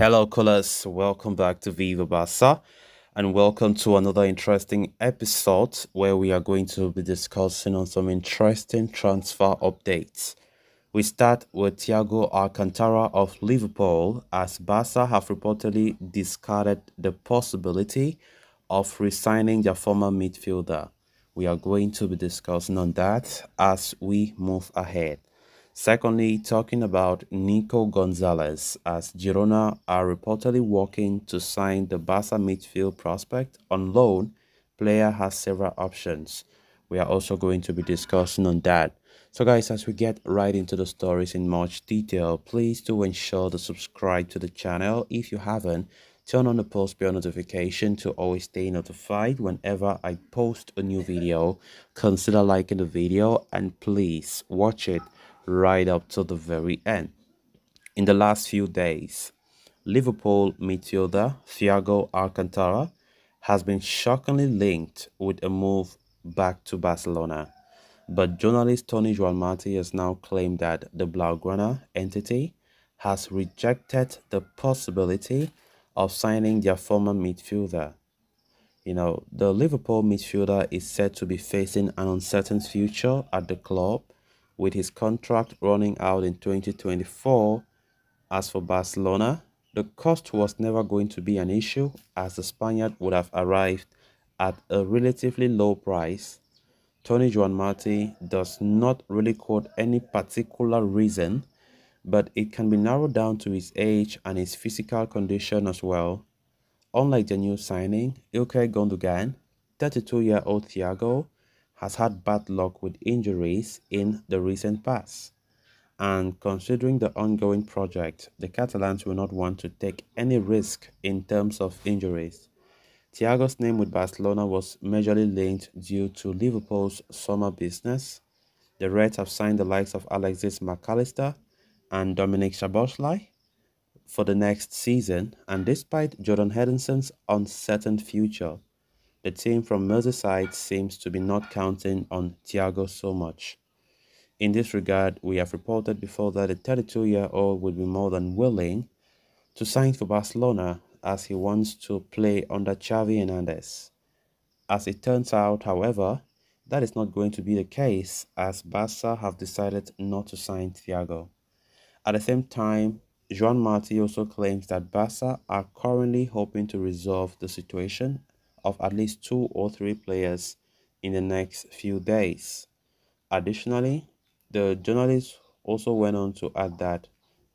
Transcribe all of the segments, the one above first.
Hello, callers. Welcome back to Viva Barca, and welcome to another interesting episode where we are going to be discussing on some interesting transfer updates. We start with Thiago Alcantara of Liverpool, as Barca have reportedly discarded the possibility of re-signing their former midfielder. We are going to be discussing on that as we move ahead. Secondly, talking about Nico Gonzalez, as Girona are reportedly working to sign the Barca midfield prospect on loan. Player has several options. We are also going to be discussing on that. So guys, as we get right into the stories in much detail, please do ensure to subscribe to the channel if you haven't. Turn on the post bell notification to always stay notified whenever I post a new video. Consider liking the video and please watch it right up to the very end. In the last few days, Liverpool midfielder Thiago Alcantara has been shockingly linked with a move back to Barcelona. But journalist Tony Juanmati has now claimed that the Blaugrana entity has rejected the possibility of signing their former midfielder. The Liverpool midfielder is said to be facing an uncertain future at the club, with his contract running out in 2024. As for Barcelona, the cost was never going to be an issue, as the Spaniard would have arrived at a relatively low price. Tony Juanmati does not really quote any particular reason, but it can be narrowed down to his age and his physical condition as well. Unlike the new signing, Ilkay Gundogan, 32-year-old Thiago has had bad luck with injuries in the recent past. And considering the ongoing project, the Catalans will not want to take any risk in terms of injuries. Thiago's name with Barcelona was majorly linked due to Liverpool's summer business. The Reds have signed the likes of Alexis McAllister and Dominic Szoboszlai for the next season, and despite Jordan Henderson's uncertain future, the team from Merseyside seems to be not counting on Thiago so much. In this regard, we have reported before that the 32-year-old would be more than willing to sign for Barcelona as he wants to play under Xavi Hernandez. As it turns out, however, that is not going to be the case, as Barca have decided not to sign Thiago. At the same time, Joan Marti also claims that Barca are currently hoping to resolve the situation of at least 2 or 3 players in the next few days. Additionally, the journalist also went on to add that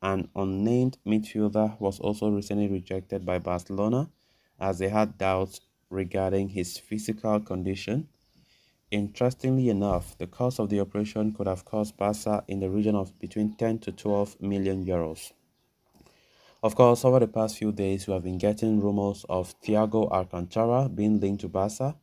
an unnamed midfielder was also recently rejected by Barcelona as they had doubts regarding his physical condition. Interestingly enough, the cost of the operation could have cost Barca in the region of between 10 to 12 million euros. Of course, over the past few days, we have been getting rumors of Thiago Alcantara being linked to Barca,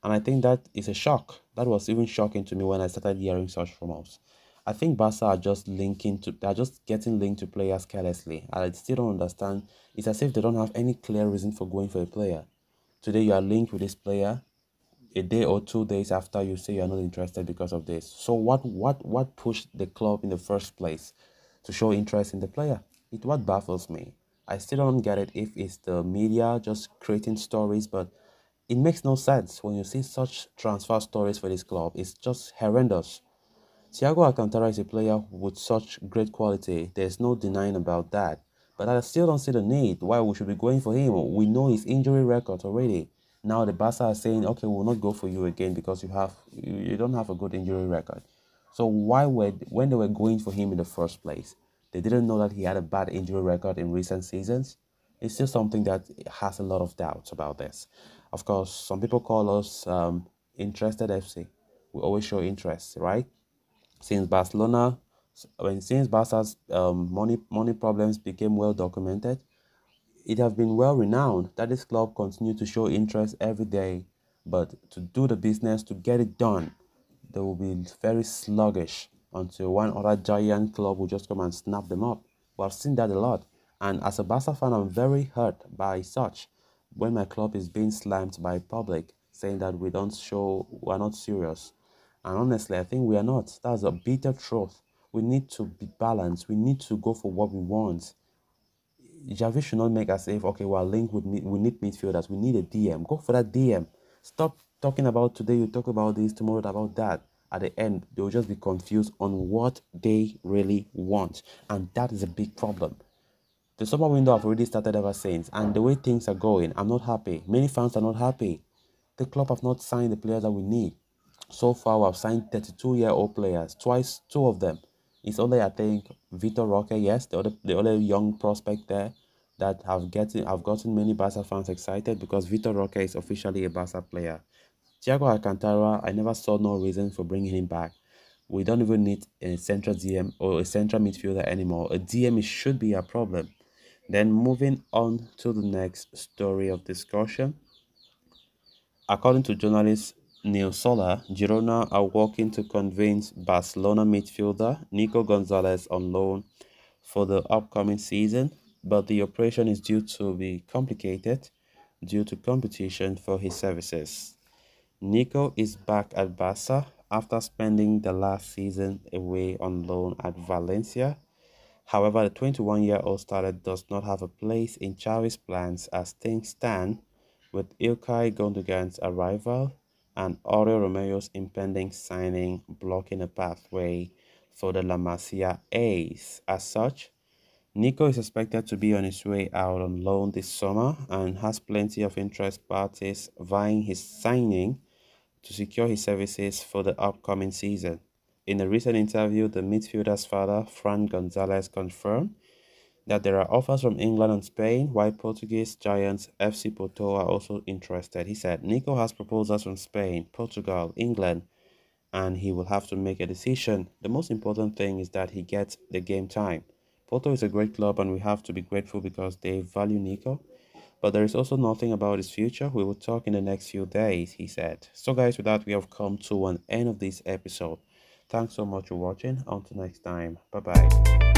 and I think that is a shock. That was even shocking to me when I started hearing such rumors. I think Barca are just they're just getting linked to players carelessly. I still don't understand. It's as if they don't have any clear reason for going for a player. Today you are linked with this player, a day or 2 days after you say you're not interested because of this. So what pushed the club in the first place to show interest in the player? What baffles me. I still don't get it if it's the media just creating stories, but it makes no sense when you see such transfer stories for this club. It's just horrendous. Thiago Alcantara is a player with such great quality. There's no denying about that. But I still don't see the need why we should be going for him. We know his injury record already. Now the Barca are saying, okay, we'll not go for you again because you don't have a good injury record. So when they were going for him in the first place, they didn't know that he had a bad injury record in recent seasons? It's still something that has a lot of doubts about this. Of course, some people call us interested FC. We always show interest, right? Since Barcelona, since Barca's money problems became well documented, it has been well renowned that this club continues to show interest every day, but to do the business, to get it done, they will be very sluggish until one other giant club will just come and snap them up. We have seen that a lot, and as a Barca fan, I'm very hurt by such when my club is being slammed by public saying that we're not serious. And honestly, I think we are not. That's a bitter truth. We need to be balanced. We need to go for what we want. Javi should not make as if, okay, we're linked with we need midfielders, we need a DM. Go for that DM. Stop talking about today, you talk about this, tomorrow about that. At the end, they'll just be confused on what they really want. And that is a big problem. The summer window have already started ever since, and the way things are going, I'm not happy. Many fans are not happy. The club have not signed the players that we need. So far, we have signed 32-year-old players, twice, two of them. It's only, I think, Vitor Roque, yes, the other young prospect there that have gotten many Barca fans excited because Vitor Roque is officially a Barca player. Thiago Alcantara, I never saw no reason for bringing him back. We don't even need a central DM or a central midfielder anymore. A DM should be a problem. Then moving on to the next story of discussion. According to journalist Neil Sola, Girona are working to convince Barcelona midfielder Nico Gonzalez on loan for the upcoming season, but the operation is due to be complicated due to competition for his services. Nico is back at Barca after spending the last season away on loan at Valencia. However, the 21-year-old starter does not have a place in Xavi's plans as things stand, with Ilkay Gundogan's arrival and Aurelio Romero's impending signing blocking a pathway for the La Masia ace. As such, Nico is expected to be on his way out on loan this summer and has plenty of interest parties vying his signing to secure his services for the upcoming season. In a recent interview, the midfielder's father, Fran Gonzalez, confirmed that there are offers from England and Spain, while Portuguese giants FC Porto are also interested. He said Nico has proposals from Spain, Portugal, England, and he will have to make a decision. The most important thing is that he gets the game time. Porto is a great club and we have to be grateful because they value Nico. But there is also nothing about his future. We will talk in the next few days, he said. So guys, with that, we have come to an end of this episode. Thanks so much for watching. Until next time. Bye-bye.